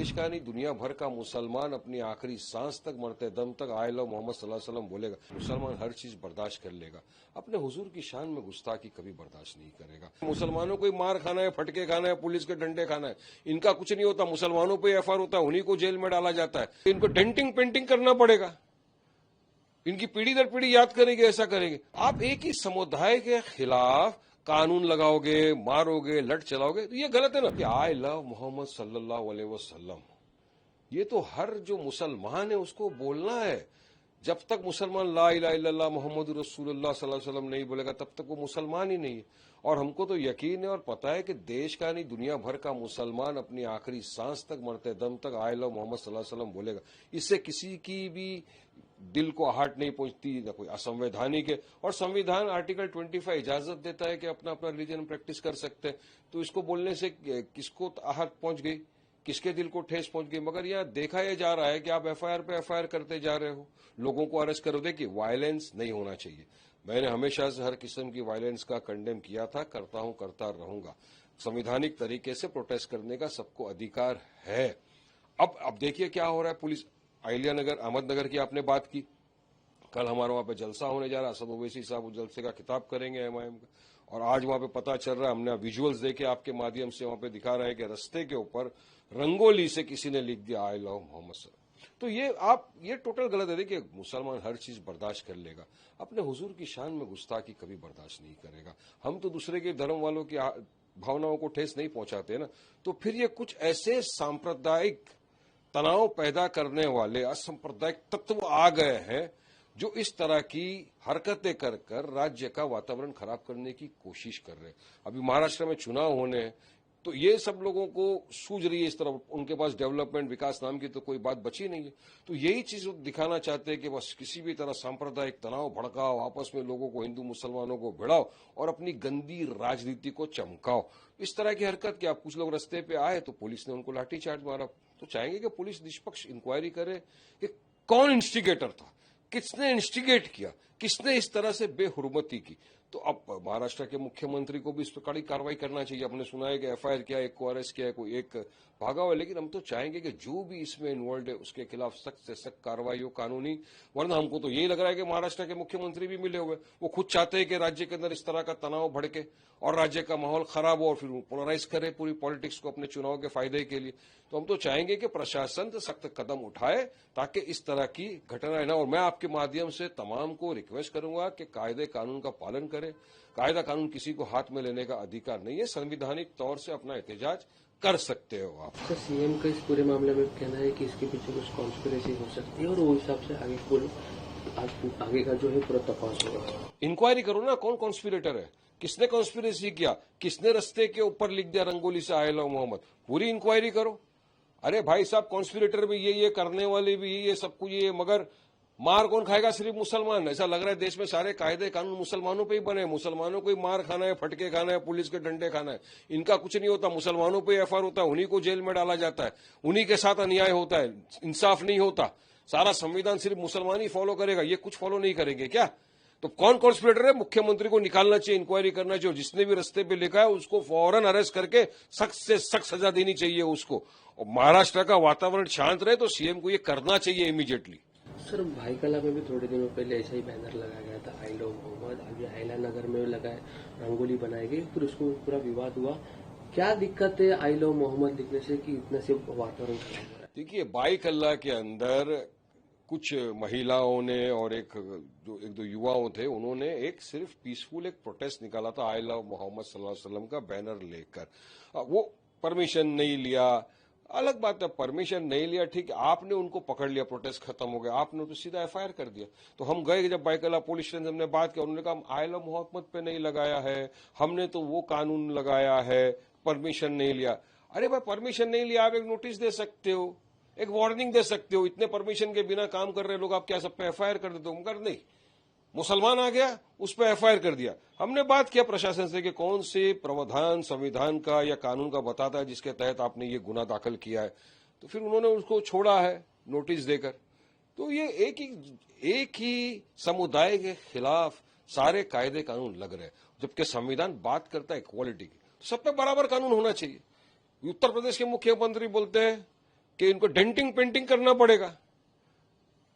देश का नहीं दुनिया भर का मुसलमान अपनी आखिरी सांस तक मरते दम तक आए लव मोहम्मद सल्लल्लाहु अलैहि वसल्लम बोलेगा। मुसलमान हर चीज बर्दाश्त कर लेगा, अपने हुजूर की शान में गुस्ताखी कभी बर्दाश्त नहीं करेगा। मुसलमानों को मार खाना है, फटके खाना है, पुलिस के डंडे खाना है, इनका कुछ नहीं होता। मुसलमानों पर एफआईआर होता है, उन्हीं को जेल में डाला जाता है। इनको डेंटिंग पेंटिंग करना पड़ेगा, इनकी पीढ़ी दर पीढ़ी याद करेंगे, ऐसा करेंगे। आप एक ही समुदाय के खिलाफ कानून लगाओगे, मारोगे, लट चलाओगे, तो ये गलत है ना। कि आई लव मोहम्मद सल्लल्लाहु अलैहि वसल्लम, ये तो हर जो मुसलमान है उसको बोलना है। जब तक मुसलमान ला इलाहा इल्लल्लाह मोहम्मद रसूलुल्लाह सल्लल्लाहु अलैहि वसल्लम नहीं बोलेगा तब तक वो मुसलमान ही नहीं है। और हमको तो यकीन है और पता है कि देश का नहीं दुनिया भर का मुसलमान अपनी आखिरी सांस तक मरते दम तक आए लव मोहम्मद सल्लल्लाहु अलैहि वसल्लम बोलेगा। इससे किसी की भी दिल को आहट नहीं पहुंचती, न कोई असंवैधानिक है। और संविधान आर्टिकल 25 इजाजत देता है कि अपना अपना रिलीजन प्रैक्टिस कर सकते हैं। तो इसको बोलने से किसको आहट पहुंच गई, किसके दिल को ठेस पहुंच गई। मगर यह देखा यह जा रहा है कि आप एफआईआर पे एफआईआर करते जा रहे हो, लोगों को अरेस्ट करो। देखिए, वायलेंस नहीं होना चाहिए। मैंने हमेशा से हर किस्म की वायलेंस का कंडेम किया था, करता हूं, करता रहूंगा। संवैधानिक तरीके से प्रोटेस्ट करने का सबको अधिकार है। अब देखिए क्या हो रहा है। पुलिस अहिल्यानगर, अहमदनगर की आपने बात की, कल हमारे वहां पे जलसा होने जा रहा है। असद ओवैसी साहब उस जलसे का खिताब करेंगे एमआईएम का। और आज वहां पे पता चल रहा है, हमने विजुअल्स देखे आपके माध्यम से, वहां पे दिखा रहे हैं कि रास्ते के ऊपर रंगोली से किसी ने लिख दिया आई लव मोहम्मद सर। तो ये टोटल गलत है। देखिए, मुसलमान हर चीज बर्दाश्त कर लेगा, अपने हुजूर की शान में गुस्ताखी कभी बर्दाश्त नहीं करेगा। हम तो दूसरे के धर्म वालों की भावनाओं को ठेस नहीं पहुंचाते ना। तो फिर ये कुछ ऐसे सांप्रदायिक तनाव पैदा करने वाले असंप्रदायिक तत्व आ गए हैं जो इस तरह की हरकतें कर कर राज्य का वातावरण खराब करने की कोशिश कर रहे हैं। अभी महाराष्ट्र में चुनाव होने हैं, तो ये सब लोगों को सूझ रही है इस तरफ। उनके पास डेवलपमेंट, विकास नाम की तो कोई बात बची नहीं है। तो यही चीज दिखाना चाहते हैं कि बस किसी भी तरह सांप्रदायिक तनाव भड़काओ, आपस में लोगों को, हिंदू मुसलमानों को भिड़ाओ और अपनी गंदी राजनीति को चमकाओ। इस तरह की हरकत कि आप कुछ लोग रास्ते पे आए तो पुलिस ने उनको लाठीचार्ज मारा। तो चाहेंगे कि पुलिस निष्पक्ष इंक्वायरी करे कि कौन इंस्टिगेटर था, किसने इंस्टिगेट किया, किसने इस तरह से बेहुरमती की। तो अब महाराष्ट्र के मुख्यमंत्री को भी इस पर कड़ी कार्रवाई करना चाहिए। हमने सुना है कि एफआईआर किया, एक को अरेस्ट किया है, कोई एक भागा हुआ है। लेकिन हम तो चाहेंगे कि जो भी इसमें इन्वॉल्व है उसके खिलाफ सख्त से सख्त कार्रवाई हो, कानूनी। वरना हमको तो यही लग रहा है कि महाराष्ट्र के मुख्यमंत्री भी मिले हुए, वो खुद चाहते हैं कि राज्य के अंदर इस तरह का तनाव भड़के और राज्य का माहौल खराब हो और फिर पोलराइज करे पूरी पॉलिटिक्स को अपने चुनाव के फायदे के लिए। तो हम तो चाहेंगे कि प्रशासन सख्त कदम उठाए ताकि इस तरह की घटनाएं न। और मैं आपके माध्यम से तमाम को रिक्वेस्ट करूंगा कि कायदे कानून का पालन करें। कायदा कानून किसी को हाथ में लेने का अधिकार नहीं है। संवैधानिक तौर से अपना एहतजाज कर सकते हो आप। सर, सीएम का इस पूरे मामले में कहना है कि इसके पीछे कुछ कॉन्स्पिरेसी हो सकती है और वो हिसाब से आगे का जो है पूरा तपास होगा। इंक्वायरी करो ना, कौन कॉन्स्पिरेटर है, किसने कॉन्स्पिरेसी किया, किसने रस्ते के ऊपर लिख दिया रंगोली से आए लव मोहम्मद, पूरी इंक्वायरी करो। अरे भाई साहब, कॉन्स्पिरेटर भी ये करने वाले भी ये सब कुछ ये, मगर मार कौन खाएगा? सिर्फ मुसलमान। ऐसा लग रहा है देश में सारे कायदे कानून मुसलमानों पे ही बने। मुसलमानों को ही मार खाना है, फटके खाना है, पुलिस के डंडे खाना है, इनका कुछ नहीं होता। मुसलमानों पे एफआईआर होता है, उन्हीं को जेल में डाला जाता है, उन्हीं के साथ अन्याय होता है, इंसाफ नहीं होता। सारा संविधान सिर्फ मुसलमान ही फॉलो करेगा, ये कुछ फॉलो नहीं करेंगे क्या? तो कौन कॉन्स्पिरेटर है? मुख्यमंत्री को निकालना चाहिए, इंक्वायरी करना चाहिए। जिसने भी रस्ते पे लिखा है उसको फौरन अरेस्ट करके सख्त से सख्त सजा देनी चाहिए उसको। और महाराष्ट्र का वातावरण शांत रहे तो सीएम को ये करना चाहिए इमीडिएटली। सर, भाईकला में भी थोड़े दिनों पहले ऐसा ही बैनर लगाया गया था आई लव मोहम्मद। अभी अहिल्यानगर में लगाए, रंगोली बनाई गई, फिर उसको पूरा विवाद हुआ। क्या दिक्कत है आई लव मोहम्मद लिखने से कि इतने से वातावरण खराब हो रहा है? देखिए, भाईकला के अंदर कुछ महिलाओं ने और एक दो युवाओं थे, उन्होंने एक सिर्फ पीसफुल एक प्रोटेस्ट निकाला था आई लव मोहम्मद सल्लल्लाहु अलैहि वसल्लम का बैनर लेकर। वो परमिशन नहीं लिया, अलग बात है, परमिशन नहीं लिया ठीक, आपने उनको पकड़ लिया, प्रोटेस्ट खत्म हो गया, आपने तो सीधा एफआईआर कर दिया। तो हम गए जब भाईकला पुलिस स्टेशन, हमने बात की, उन्होंने कहा आई लव मोहम्मद पे नहीं लगाया है, हमने तो वो कानून लगाया है, परमिशन नहीं लिया। अरे भाई, परमिशन नहीं लिया, आप एक नोटिस दे सकते हो, एक वार्निंग दे सकते हो। इतने परमिशन के बिना काम कर रहे लोग, आप क्या सब पे एफआईआर कर देते हो? मगर नहीं, मुसलमान आ गया, उस पर एफआईआर कर दिया। हमने बात किया प्रशासन से कि कौन से प्रावधान संविधान का या कानून का बताता है जिसके तहत आपने ये गुनाह दाखिल किया है। तो फिर उन्होंने उसको छोड़ा है नोटिस देकर। तो ये एक ही समुदाय के खिलाफ सारे कायदे कानून लग रहे हैं, जबकि संविधान बात करता है इक्वालिटी की। तो सब पे बराबर कानून होना चाहिए। उत्तर प्रदेश के मुख्यमंत्री बोलते हैं कि इनको डेंटिंग पेंटिंग करना पड़ेगा,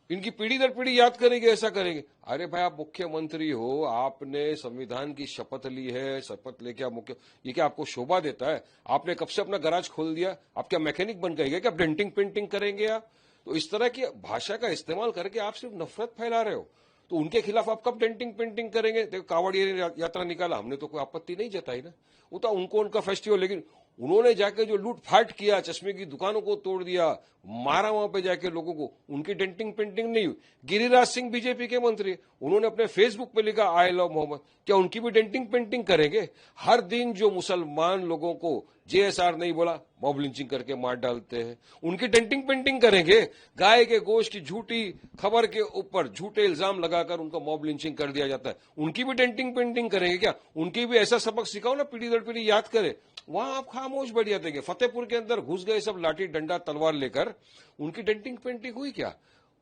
इनकी पीढ़ी दर पीढ़ी याद करेंगे, ऐसा करेंगे। अरे भाई, आप मुख्यमंत्री हो, आपने संविधान की शपथ ली है, शपथ लेके आप मुख्य, ये क्या आपको शोभा देता है? आपने कब से अपना गराज खोल दिया? आप क्या मैकेनिक बन गए क्या? आप डेंटिंग पेंटिंग करेंगे आप? तो इस तरह की भाषा का इस्तेमाल करके आप सिर्फ नफरत फैला रहे हो। तो उनके खिलाफ आप कब डेंटिंग पेंटिंग करेंगे? देखो, कांवड़िया यात्रा निकाला, हमने तो कोई आपत्ति नहीं जताई ना, वो तो उनको उनका फेस्टिवल, लेकिन उन्होंने जाके जो लूटफाट किया, चश्मे की दुकानों को तोड़ दिया, मारा वहां पे जाके लोगों को, उनकी डेंटिंग पेंटिंग नहीं हुई। गिरिराज सिंह बीजेपी के मंत्री, उन्होंने अपने फेसबुक पे लिखा आई लव मोहम्मद, क्या उनकी भी डेंटिंग पेंटिंग करेंगे? हर दिन जो मुसलमान लोगों को जेएसआर नहीं बोला, मॉब लिंचिंग करके मार डालते हैं, उनकी डेंटिंग पेंटिंग करेंगे? गाय के गोश्त की झूठी खबर के ऊपर झूठे इल्जाम लगाकर उनका मॉब लिंचिंग कर दिया जाता है, उनकी भी डेंटिंग पेंटिंग करेंगे क्या? उनकी भी ऐसा सबक सिखाओ ना, पीढ़ी दर पीढ़ी याद करे। वहां आप खामोश बैठ जाते हैं। फतेहपुर के अंदर घुस गए सब लाठी डंडा तलवार लेकर, उनकी डेंटिंग पेंटिंग हुई क्या?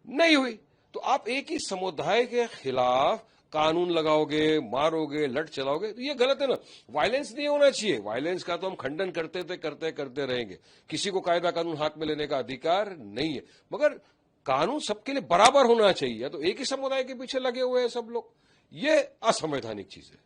नहीं हुई। तो आप एक ही समुदाय के खिलाफ कानून लगाओगे, मारोगे, लट चलाओगे, तो ये गलत है ना। वायलेंस नहीं होना चाहिए, वायलेंस का तो हम खंडन करते थे, करते रहेंगे। किसी को कायदा कानून हाथ में लेने का अधिकार नहीं है, मगर कानून सबके लिए बराबर होना चाहिए। तो एक ही समुदाय के पीछे लगे हुए हैं सब लोग, ये असंवैधानिक चीज है।